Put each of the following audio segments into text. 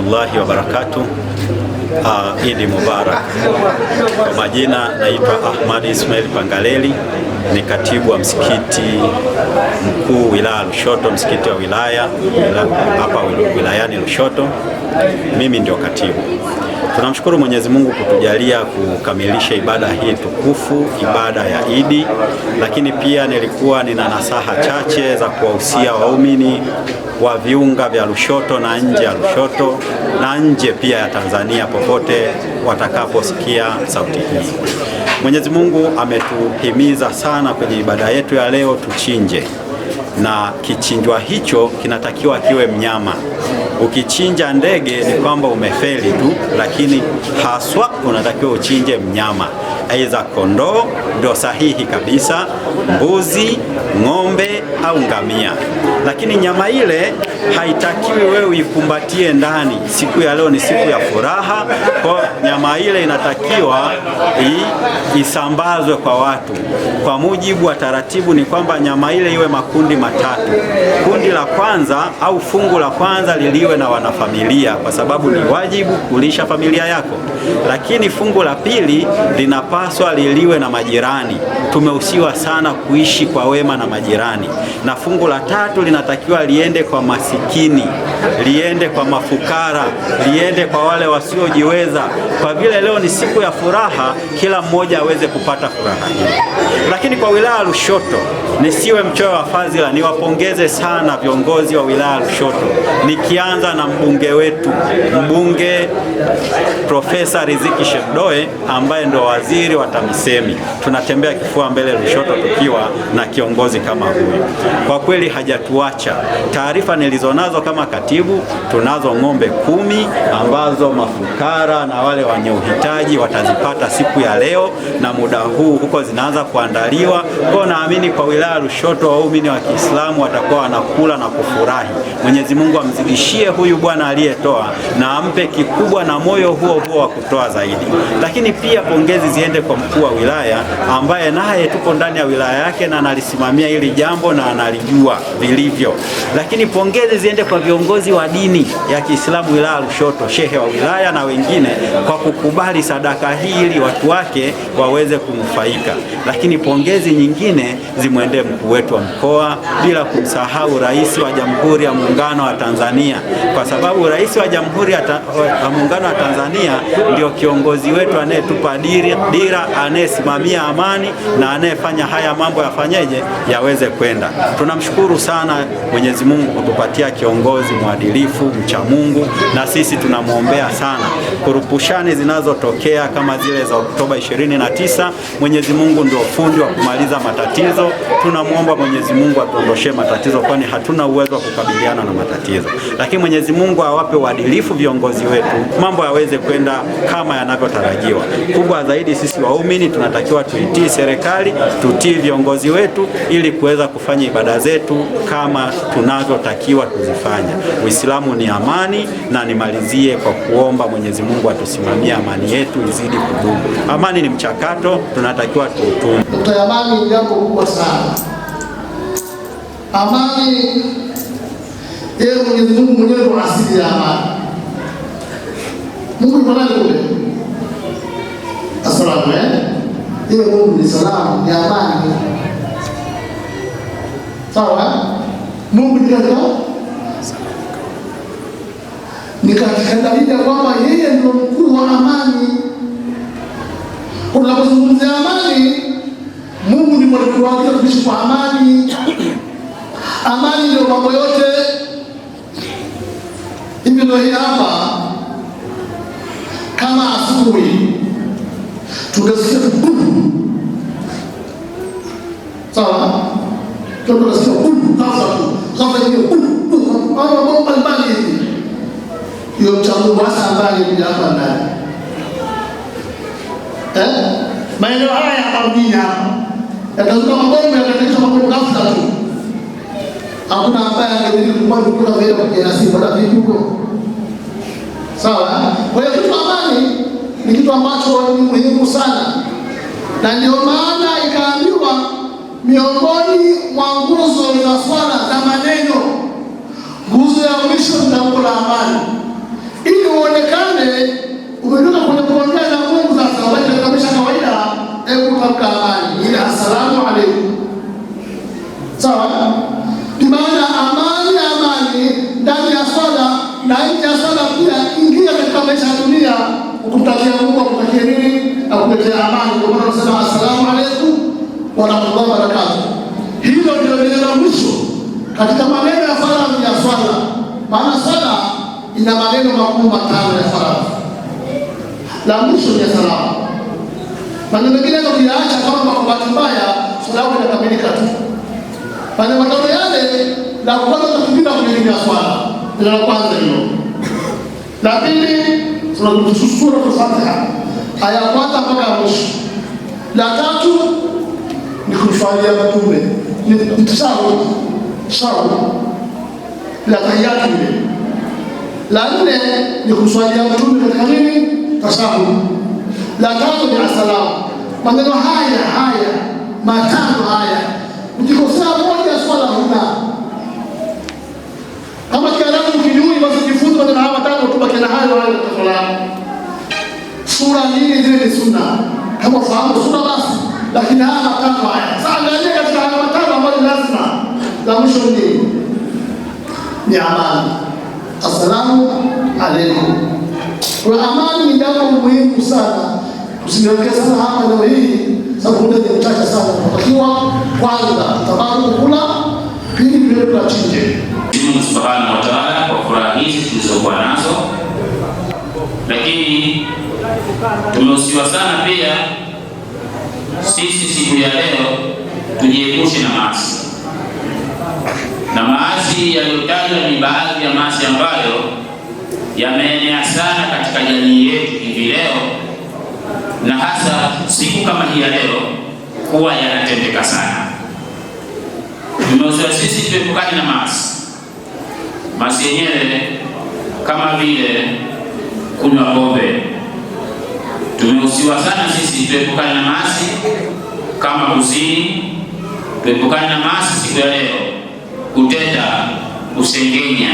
warahmatullahi wabarakatuh. Idi Mubarak. Kwa majina naitwa Ahmad Ismail Pangaleli, ni katibu wa msikiti mkuu wilaya Lushoto, msikiti wa wilaya hapa wilayani Lushoto. Mimi ndio katibu. Tunamshukuru Mwenyezi Mungu kutujalia kukamilisha ibada hii tukufu, ibada ya Idi, lakini pia nilikuwa nina nasaha chache za kuwahusia waumini wa viunga vya Lushoto na nje ya Lushoto na nje pia ya Tanzania popote watakaposikia sauti hii. Mwenyezi Mungu ametuhimiza sana kwenye ibada yetu ya leo tuchinje, na kichinjwa hicho kinatakiwa kiwe mnyama. Ukichinja ndege ni kwamba umefeli tu, lakini haswa unatakiwa uchinje mnyama, aidha kondoo ndio sahihi kabisa, mbuzi, ng'ombe au ngamia. Lakini nyama ile haitakiwi wewe uikumbatie ndani. Siku ya leo ni siku ya furaha, kwa nyama ile inatakiwa isambazwe kwa watu. Kwa mujibu wa taratibu ni kwamba nyama ile iwe makundi matatu. Kundi la kwanza au fungu la kwanza liliwe na wanafamilia, kwa sababu ni wajibu kulisha familia yako. Lakini fungu la pili linapaswa liliwe na majirani. Tumehusiwa sana kuishi kwa wema na majirani. Na fungu la tatu linatakiwa liende kwa masikini, liende kwa mafukara, liende kwa wale wasiojiweza. Kwa vile leo ni siku ya furaha, kila mmoja aweze kupata furaha hii. Lakini kwa wilaya Lushoto, nisiwe mchoyo wa fadhila, niwapongeze sana viongozi wa wilaya Lushoto, nikianza na mbunge wetu, mbunge Profesa Riziki Shemdoe ambaye ndo waziri wa TAMISEMI. Tunatembea kifua mbele Lushoto tukiwa na kiongozi kama huyu. Kwa kweli hajatuacha. Taarifa nilizonazo kama katibu, tunazo ng'ombe 10 ambazo mafukara na wale wenye uhitaji watazipata siku ya leo, na muda huu huko zinaanza kuandaliwa. Kwa naamini kwa wilaya Lushoto waumini wa Kiislamu watakuwa wanakula na kufurahi. Mwenyezi Mungu amzidishie huyu bwana aliyetoa na ampe kikubwa na moyo huo wa kutoa zaidi. Lakini pia pongezi ziende kwa mkuu wa wilaya ambaye naye tupo ndani ya wilaya yake na analisimamia hili jambo na analijua vilivyo. Lakini pongezi ziende kwa viongozi wa dini ya Kiislamu wilaya Lushoto, shehe wa wilaya na wengine, kwa kukubali sadaka hii ili watu wake waweze kunufaika. Lakini pongezi nyingine zimwendee mkuu wetu wa mkoa, bila kumsahau Rais wa Jamhuri ya Muungano wa Tanzania, kwa sababu Rais wa Jamhuri ya Muungano wa Tanzania ndio kiongozi wetu anayetupa dira, anayesimamia amani na anayefanya haya mambo yafanyeje yaweze kwenda. Tunamshukuru sana Mwenyezi Mungu kutupatia kiongozi mwadilifu, mcha Mungu, na sisi tunamwombea sana. Kurupushani zinazotokea kama zile za Oktoba 29, Mwenyezi Mungu ndio fundi wa kumaliza matatizo. Tunamwomba Mwenyezi Mungu atuondoshee matatizo, kwani hatuna uwezo wa kukabiliana na matatizo. Lakini Mwenyezi Mungu awape uadilifu viongozi wetu, mambo yaweze kwenda kama yanavyotarajiwa. Kubwa zaidi, sisi waumini tunatakiwa tuitii serikali, tutii viongozi wetu ili kuweza kufanya ibada zetu kama tunavyotakiwa kuzifanya. Uislamu ni amani, na nimalizie kwa kuomba Mwenyezi Mungu atusimamie amani yetu izidi kudumu. Amani ni mchakato, tunatakiwa tuutunze. Amani ni jambo kubwa sana. Amani, yeye Mwenyezi Mungu mwenyewe ndo asili ya amani. Mungu ni nani kule? Asalamu yeye Mungu ni salamu, ni amani. Sawa? Mungu ni katika dalili kwamba yeye ndio mkuu wa amani. Unapozungumzia amani, Mungu ni mwenye kutuagiza kuishi kwa amani. Amani ndio mambo yote. Hivi ndio hii hapa, kama asubuhi tukasikia kubu, sawa, tukasikia kubu kafa hiyo kubu mambo mbali hivi, hiyo mchango hasa ambaye ni hapa ndani maeneo haya hapa mjini hapa yatazuka mabomu, yatatekesha mabomu ghafla tu. Hakuna ambaye angeweza kukula vile kwa nasibu na vipi huko. Sawa? Kwa hiyo kitu amani ni kitu ambacho ni muhimu sana, na ndio maana ikaambiwa miongoni mwa nguzo za swala za maneno, nguzo ya mwisho ni tamko la amani. Ili uonekane umetoka kwenye kuongea na Mungu. Sasa wakati katika maisha kawaida, hebu tamka amani, ile assalamu alaykum. Sawa? Kwa maana amani ndani ya swala na nje ya swala pia. Ingia katika maisha ya dunia ukumtakia Mungu, akutakie nini? Akuletea amani. Ndio maana tunasema assalamu alaykum wa rahmatullahi wa barakatuh. Hilo ndio neno la mwisho katika maneno ya faradhi ya swala. Maana swala ina maneno makuu matano ya faradhi. La mwisho ni salamu. Maneno mengine ukiyaacha kama kwa bahati mbaya, swala yako inakamilika tu. Maneno matano yale, la kwanza tukipita kwenye ya swala. Ndio la kwanza hilo. La pili, sura Al-Fatiha. Aya kwanza mpaka mwisho. La tatu ni kumswalia Mtume. Ni tashahud. La tahiyatu ile. La nne ni kumswalia Mtume katika nini? Tashahud. La tatu ni asalamu. Maneno haya matano haya, ukikosea moja swala huna. Kama Kiarabu ukijui, basi jifunze maneno haya matano, tubaki na hayo kwa swala. Sura hii zile ni sunna, kama fahamu sura basi, lakini haya matano haya. Sasa angalia katika haya matano ambayo lazima, la mwisho ni amani. Assalamu alaykum. Kwa amani ni jambo muhimu sana. Usiongee sana hapa leo hii, sababu muda ni mchache sana. Tunatakiwa kwanza tabaru kula, pili vile tunachinje. Mungu Subhanahu wa Ta'ala kwa furaha hizi tulizokuwa nazo, lakini tumehusiwa sana pia sisi siku ya leo tujiepushe na maasi. Na maasi yaliyotajwa ni baadhi ya maasi ambayo yameenea sana katika jamii yetu hivi leo, na hasa siku kama hii ya leo huwa yanatendeka sana. Tumehusiwa sisi tuepukane na maasi. Maasi yenyewe kama vile kunywa pombe. Tumehusiwa sana sisi tuepukane na maasi kama kuzini. Tuepukane na maasi siku ya leo, kutenda, kusengenya.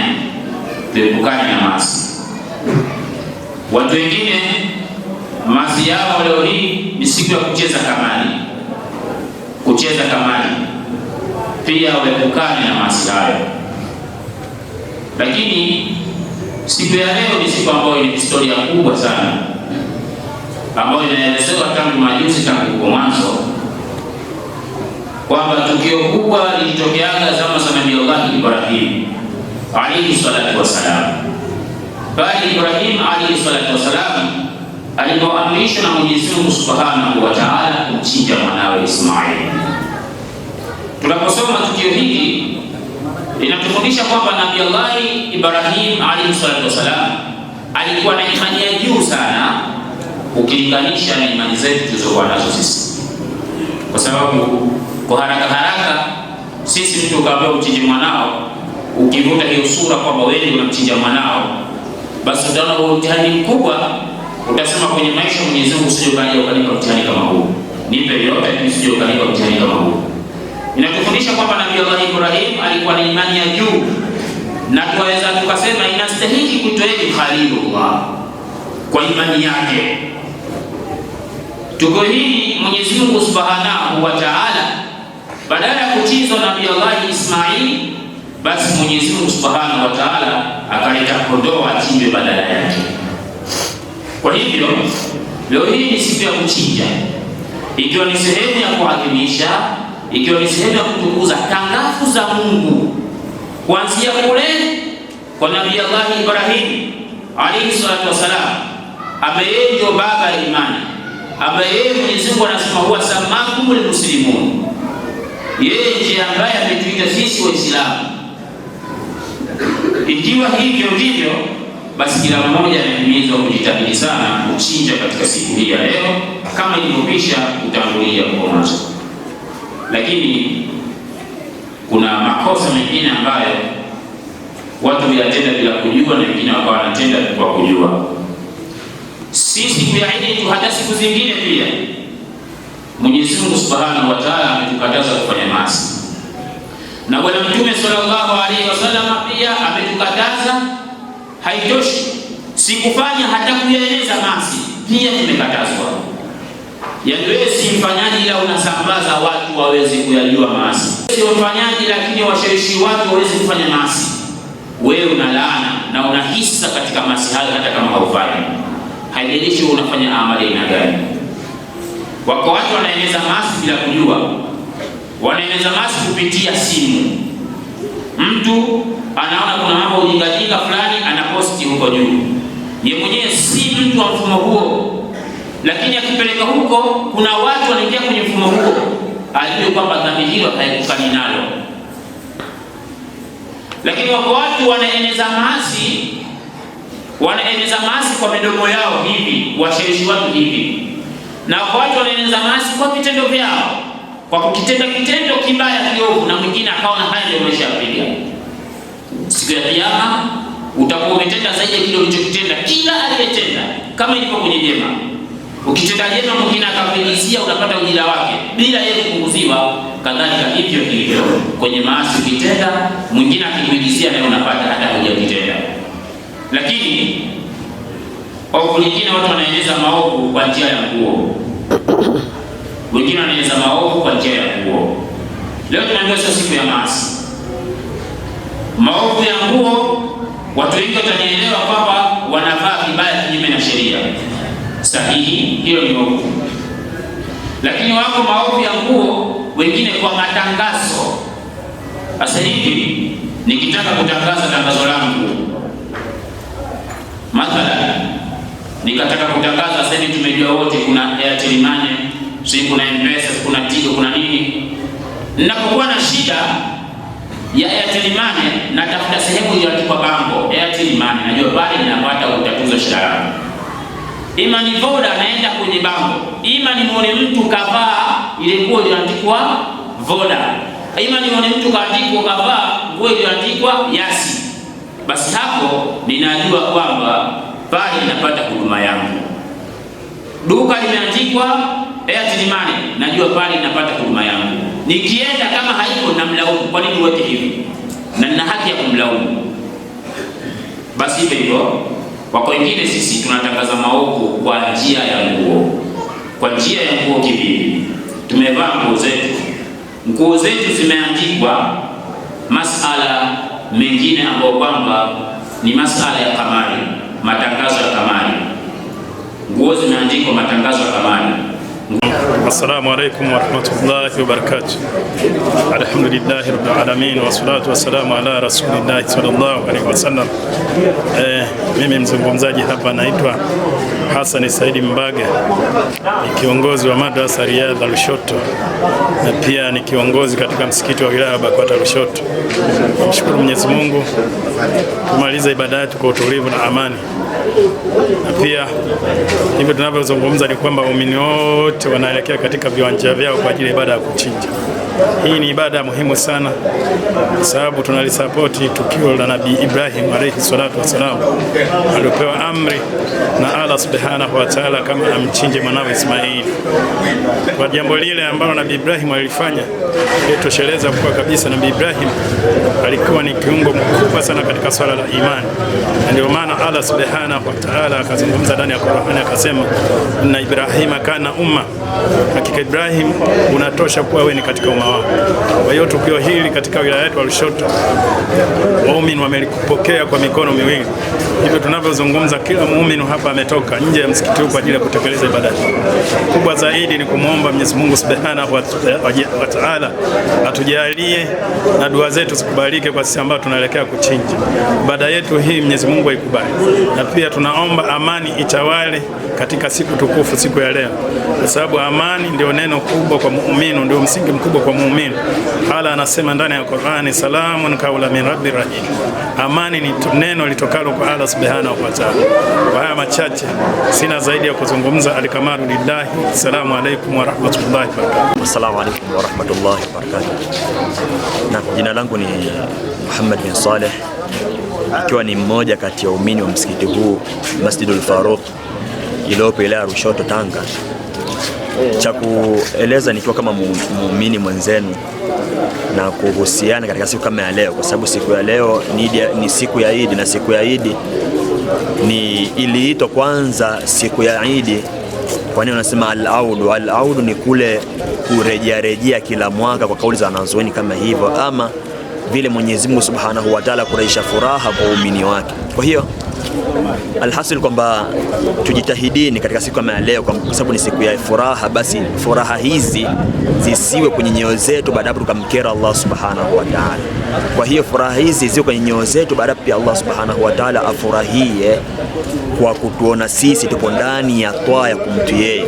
Tuepukane na maasi. Watu wengine maasi yao leo hii ni siku ya kucheza kamari. Kucheza kamari pia waepukane na maasi hayo. Lakini siku ya leo ni siku ambayo ina historia kubwa sana, ambayo inaelezewa tangu majuzi, tangu kwa mwanzo, kwamba tukio kubwa lilitokeaga zama za Nabii Allah Ibrahim alayhi salatu wassalam. Bali Ibrahim alayhi salatu wassalam alipoamrishwa na Mwenyezi Mungu Subhanahu wa Ta'ala kumchinja mwanawe Ismail. Tunaposoma tukio hili linatufundisha kwamba Nabii Allah Ibrahim alayhi salatu wassalam alikuwa na imani ya juu sana ukilinganisha na imani zetu tulizokuwa nazo sisi. Kwa sababu kwa haraka sisi mtu ukaambia mchinje mwanao, ukivuta hiyo sura kwamba wewe unamchinja mwanao, basi utaona huo mtihani mkubwa. Utasema kwenye maisha, Mwenyezi Mungu usije ukanipa mtihani kama huu, nipe yote usije ukanipa mtihani kama huu. Inatufundisha kwamba Nabii Allah Ibrahim alikuwa na imani ya juu, na tunaweza tukasema inastahili kuitwa Khalilullah kwa imani yake. Tukio hili Mwenyezi Mungu Subhanahu wa Ta'ala, badala ya kuchinjwa Nabii Allah Ismail, basi Mwenyezi Mungu Subhanahu wa Ta'ala akaleta kondoo achinjwe badala yake. Kwa hivyo leo hii ni siku ya kuchinja, ikiwa ni sehemu ya kuadhimisha, ikiwa ni sehemu ya kutukuza tangafu za Mungu, kuanzia kule kwa Nabii Allah Ibrahim alayhi salatu wasalam, ambaye ndio baba ya imani, ambaye Mwenyezi Mungu anasema huwa samakumul muslimun, yeye ndiye ambaye ametuita sisi Waislamu. Ikiwa hivyo ndivyo, basi kila mmoja anahimizwa kujitahidi sana kuchinja katika siku hii ya leo, kama ilivyopisha kutangulia kwa mwanzo. Lakini kuna makosa mengine ambayo watu wanatenda bila kujua, na wengine wakawa wanatenda kwa kujua. Sisi kuyaidi tu hata siku zingine pia Mwenyezi Mungu Subhanahu wa Ta'ala ametukataza kufanya maasi, na Bwana Mtume sallallahu alaihi wasallam pia ametukataza. Haitoshi sikufanya hata kuyaeneza maasi pia tumekatazwa. Yaani wewe si mfanyaji ila unasambaza watu waweze kuyajua maasi. Sio mfanyaji lakini washawishi watu waweze kufanya maasi. Wewe una laana na una hisa katika maasi hayo hata kama haufanyi. Haijalishi unafanya amali aina gani. Wako watu wanaeneza maasi bila kujua. Wanaeneza maasi kupitia simu. Mtu anaona kuna mambo ujingajinga fulani anaposti huko juu. Yeye mwenyewe si mtu wa mfumo huo. Lakini akipeleka huko kuna watu wanaingia kwenye mfumo huo, ajue kwamba dhambi hilo haikukani nalo. Lakini wako watu wanaeneza maasi kwa midomo yao hivi, washawishi watu hivi. Na wako watu wanaeneza maasi kwa vitendo vyao, kwa kukitenda kitendo kibaya kiovu, na mwingine akaona haya ndio maisha ya piga. Siku ya Kiyama utakuwa umetenda zaidi ya kile ulichokitenda kila aliyetenda, kama ilivyo kwenye jema. Ukitenda jema mwingine akapigizia, unapata ujira wake bila yeye kupunguziwa. Kadhalika hivyo hivyo kwenye maasi, ukitenda mwingine akipigizia naye unapata hata hujatenda. Lakini ovu lingine, watu wanaeneza maovu kwa njia ya nguo. Wengine wanaeneza maovu kwa njia ya nguo. Leo tunaambiwa sio siku ya maasi. Maovu ya nguo, watu wengi watanielewa kwamba wanavaa vibaya kinyume na sheria. Sahihi, hilo ni ovu. Lakini wako maovu ya nguo wengine kwa matangazo. Sasa hivi nikitaka kutangaza tangazo langu, mathalan nikataka kutangaza sasa hivi tumejua wote kuna Airtel Money, sisi kuna M-Pesa, kuna Tigo, kuna nini. Ninapokuwa na shida ya Airtel Money, natafuta sehemu iliyoandikwa bango Airtel Money, najua pale ninapata utatuzi shida yangu. Ima ni Voda, naenda kwenye bango. Ima ni muone mtu kavaa ile nguo iliyoandikwa Voda. Ima ni muone mtu kavaa nguo iliyoandikwa Yasi. Basi hapo ninajua kwamba pale ninapata huduma yangu. Duka limeandikwa Airtel Money, najua pale ninapata huduma yangu. Nikienda kama haiko namlaumu, kwa nini uweke hivi? Na nina haki ya kumlaumu. Basi hivyo wako wengine sisi tunatangaza maovu kwa njia ya nguo. Kwa njia ya nguo kivipi? Tumevaa nguo zetu zimeandikwa masala mengine ambayo kwamba ni masala ya kamari, matangazo ya kamari. Nguo zimeandikwa matangazo ya kamari. Assalamu alaikum warahmatullahi wabarakatuh. Alhamdulillahi rabbil alamin wassalatu wassalamu ala rasulillahi sallallahu alaihi wasallam. Mimi mzungumzaji hapa naitwa Hassan Saidi Mbaga, ni kiongozi wa madrasa Riyadh Lushoto na pia ni kiongozi katika msikiti wa wilaya Bakwata Lushoto. Namshukuru Mwenyezi Mungu tumaliza ibada yetu kwa utulivu na amani. Na pia hivyo tunavyozungumza ni kwamba waumini wote wanaelekea katika viwanja vyao kwa ajili ya ibada ya kuchinja. Hii ni ibada muhimu sana kwa sababu tunalisapoti tukio la Nabii Ibrahim alayhi salatu wasalam, alipewa amri na Allah subhanahu wa ta'ala kama amchinje mwanawe Ismaili. Kwa jambo lile ambalo Nabii Ibrahim alifanya litosheleza kwa kabisa. Nabii Ibrahim alikuwa ni kiungo mkubwa sana katika swala la imani. Ndio maana Allah subhanahu wa ta'ala akazungumza ndani ya Qur'an akasema, inna Ibrahima kana umma, hakika Ibrahim unatosha kuwa wewe ni katika umma wao. Kwa hiyo tukio hili katika wilaya yetu ya Lushoto waumini wamelipokea kwa mikono miwili. Hivyo tunavyozungumza kila muumini hapa ametoka nje ya msikiti huu kwa ajili ya kutekeleza ibada hii. Kubwa zaidi ni kumwomba Mwenyezi Mungu Subhanahu wa Ta'ala atujalie na dua zetu zikubalike kwa sisi ambao tunaelekea kuchinja. Ibada yetu hii Mwenyezi Mungu aikubali. Na pia tunaomba amani itawale katika siku tukufu, siku ya leo. Kwa sababu amani ndio neno kubwa kwa muumini, ndio msingi mkubwa kwa muumini. Allah anasema ndani ya Qur'ani, salamun qawlan min rabbir rahim. Amani ni neno litokalo kwa Allah Subhanahu wa Ta'ala. Kwa haya machache sina zaidi ya kuzungumza. Alikamalu lillahi. Assalamu alaykum wa rahmatullahi wa barakatuh. Assalamu alaykum wa rahmatullahi wa barakatuh. Na jina langu ni Muhammad bin Saleh, ikiwa ni mmoja kati ya waumini wa msikiti huu Masjidul Faruq iliyopo wilaya Lushoto, Tanga. Cha kueleza nikiwa kama muumini mwenzenu na kuhusiana katika siku kama ya leo, kwa sababu siku ya leo ni siku ya Eid, na siku ya Eid iliitwa kwanza siku ya Eid. Kwa nini unasema al-audu? Al-audu ni kule kurejea kila mwaka kwa kauli za wanazuoni kama hivyo, ama vile Mwenyezi Mungu Subhanahu wa Ta'ala kurejesha furaha kwa waumini wake. Kwa hiyo alhasil kwamba tujitahidini katika siku kama leo, kwa sababu ni siku ya furaha, basi furaha hizi zisiwe kwenye nyoyo zetu baada tukamkera Allah Subhanahu wa Ta'ala. Kwa hiyo furaha hizi ziwe kwenye nyoyo zetu baada pia Allah Subhanahu wa Ta'ala afurahie kwa kutuona sisi tupo ndani ya toa ya kumtii yeye.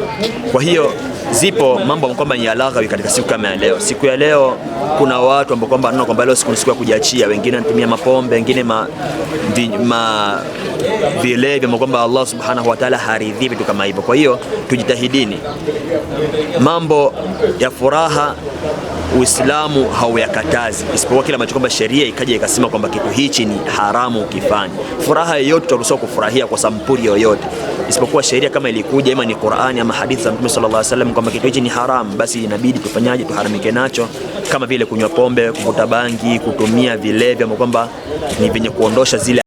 Kwa hiyo zipo mambo kwamba ni laghawi katika siku kama ya leo. Siku ya leo kuna watu ambao kwamba wanaona kwamba leo siku ya kujiachia, wengine wanatumia mapombe, wengine vilevi ambao kwamba Allah Subhanahu wa Ta'ala haridhi vitu kama hivyo. Kwa hiyo tujitahidini, mambo ya furaha Uislamu hauyakatazi, isipokuwa kila ambacho kwamba sheria ikaja ikasema kwamba kitu hichi ni haramu ukifanya. Furaha yoyote tutaruhusiwa kufurahia kwa sampuli yoyote, isipokuwa sheria kama ilikuja ima ni Qur'ani ama hadithi za Mtume sallallahu alaihi wasallam kwamba kitu hichi ni haramu, basi inabidi tufanyaje? Tuharamike nacho, kama vile kunywa pombe, kuvuta bangi, kutumia vilevi ambavyo kwamba ni vyenye kuondosha zile